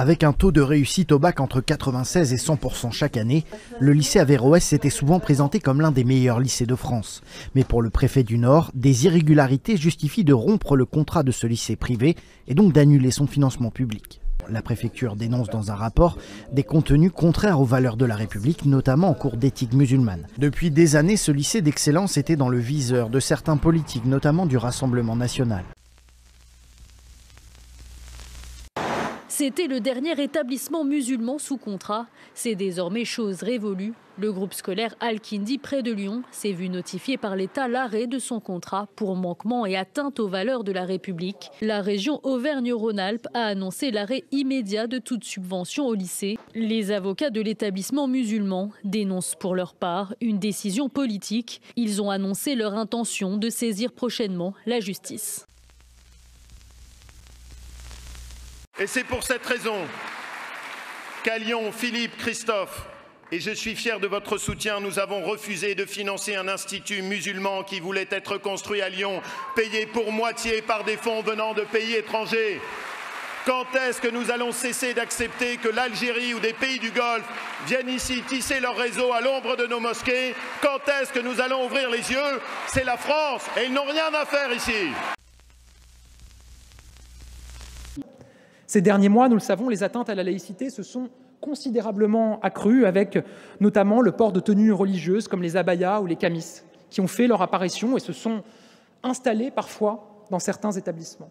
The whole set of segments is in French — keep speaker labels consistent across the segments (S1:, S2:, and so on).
S1: Avec un taux de réussite au bac entre 96 et 100% chaque année, le lycée Averroès s'était souvent présenté comme l'un des meilleurs lycées de France. Mais pour le préfet du Nord, des irrégularités justifient de rompre le contrat de ce lycée privé et donc d'annuler son financement public. La préfecture dénonce dans un rapport des contenus contraires aux valeurs de la République, notamment en cours d'éthique musulmane. Depuis des années, ce lycée d'excellence était dans le viseur de certains politiques, notamment du Rassemblement national.
S2: C'était le dernier établissement musulman sous contrat. C'est désormais chose révolue. Le groupe scolaire Al-Kindi, près de Lyon, s'est vu notifier par l'État l'arrêt de son contrat pour manquement et atteinte aux valeurs de la République. La région Auvergne-Rhône-Alpes a annoncé l'arrêt immédiat de toute subvention au lycée. Les avocats de l'établissement musulman dénoncent pour leur part une décision politique. Ils ont annoncé leur intention de saisir prochainement la justice.
S3: Et c'est pour cette raison qu'à Lyon, Philippe, Christophe, et je suis fier de votre soutien, nous avons refusé de financer un institut musulman qui voulait être construit à Lyon, payé pour moitié par des fonds venant de pays étrangers. Quand est-ce que nous allons cesser d'accepter que l'Algérie ou des pays du Golfe viennent ici tisser leur réseau à l'ombre de nos mosquées? Quand est-ce que nous allons ouvrir les yeux? C'est la France et ils n'ont rien à faire ici.
S4: Ces derniers mois, nous le savons, les atteintes à la laïcité se sont considérablement accrues, avec notamment le port de tenues religieuses comme les abayas ou les kamis, qui ont fait leur apparition et se sont installés parfois dans certains établissements.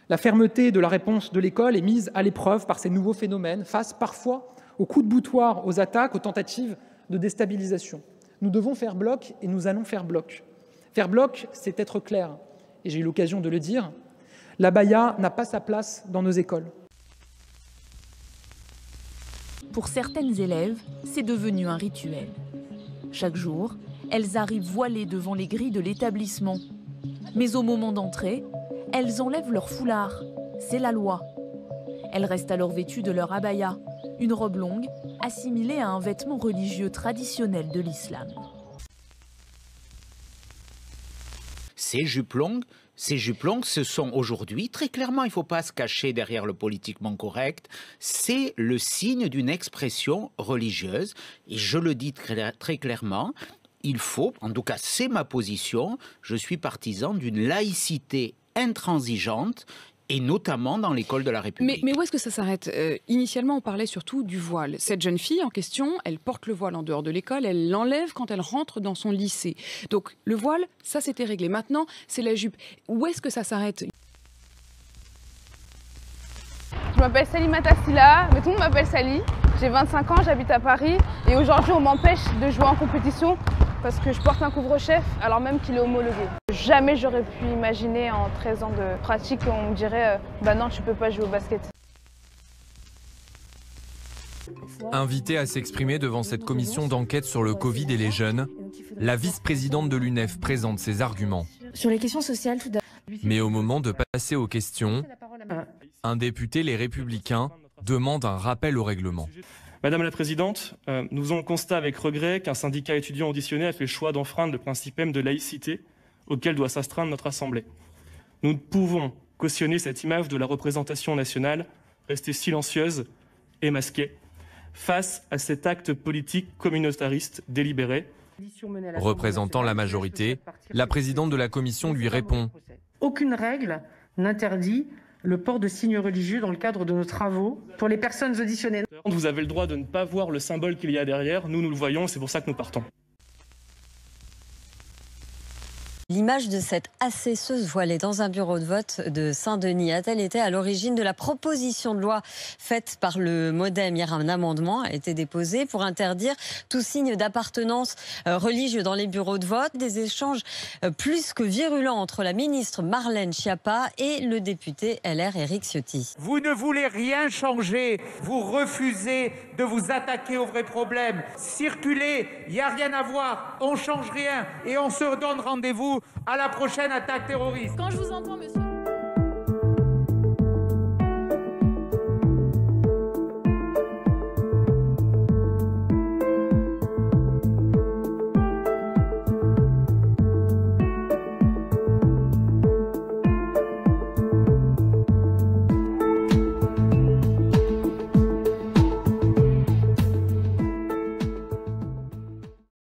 S4: La fermeté de la réponse de l'école est mise à l'épreuve par ces nouveaux phénomènes, face parfois aux coups de boutoir, aux attaques, aux tentatives de déstabilisation. Nous devons faire bloc et nous allons faire bloc. Faire bloc, c'est être clair, et j'ai eu l'occasion de le dire. L'abaya n'a pas sa place dans nos écoles.
S5: Pour certaines élèves, c'est devenu un rituel. Chaque jour, elles arrivent voilées devant les grilles de l'établissement. Mais au moment d'entrer, elles enlèvent leur foulard. C'est la loi. Elles restent alors vêtues de leur abaya, une robe longue assimilée à un vêtement religieux traditionnel de l'islam.
S6: Ces jupes longues, ce sont aujourd'hui, très clairement, il ne faut pas se cacher derrière le politiquement correct, c'est le signe d'une expression religieuse. Et je le dis très clairement, il faut, en tout cas c'est ma position, je suis partisan d'une laïcité intransigeante, et notamment dans l'école de la République.
S7: Mais où est-ce que ça s'arrête? Initialement, on parlait surtout du voile. Cette jeune fille en question, elle porte le voile en dehors de l'école, elle l'enlève quand elle rentre dans son lycée. Donc le voile, ça c'était réglé. Maintenant, c'est la jupe. Où est-ce que ça s'arrête?
S8: Je m'appelle Salimata Silla, mais tout le monde m'appelle Sally. J'ai 25 ans, j'habite à Paris et aujourd'hui on m'empêche de jouer en compétition parce que je porte un couvre-chef alors même qu'il est homologué. Jamais j'aurais pu imaginer en 13 ans de pratique qu'on me dirait bah non, tu peux pas jouer au basket.
S9: Invitée à s'exprimer devant cette commission d'enquête sur le Covid et les jeunes, la vice-présidente de l'UNEF présente ses arguments.
S10: Sur les questions sociales, tout d'abord.
S9: Mais au moment de passer aux questions, un député Les Républicains demande un rappel au règlement.
S11: Madame la Présidente, nous faisons le constat avec regret qu'un syndicat étudiant auditionné a fait le choix d'enfreindre le principe même de laïcité auquel doit s'astreindre notre Assemblée. Nous ne pouvons cautionner cette image de la représentation nationale, rester silencieuse et masquée face à cet acte politique communautariste délibéré.
S9: Représentant la majorité, la présidente de la commission lui répond.
S12: Aucune règle n'interdit le port de signes religieux dans le cadre de nos travaux pour les personnes auditionnées.
S11: Vous avez le droit de ne pas voir le symbole qu'il y a derrière, nous le voyons, c'est pour ça que nous partons.
S13: L'image de cette assesseuse voilée dans un bureau de vote de Saint-Denis a-t-elle été à l'origine de la proposition de loi faite par le MoDem? Hier, un amendement a été déposé pour interdire tout signe d'appartenance religieuse dans les bureaux de vote. Des échanges plus que virulents entre la ministre Marlène Schiappa et le député LR Éric Ciotti.
S14: Vous ne voulez rien changer, vous refusez de vous attaquer aux vrais problèmes. Circulez, il n'y a rien à voir, on ne change rien et on se donne rendez-vous à la prochaine attaque terroriste.
S2: Quand je vous entends, monsieur...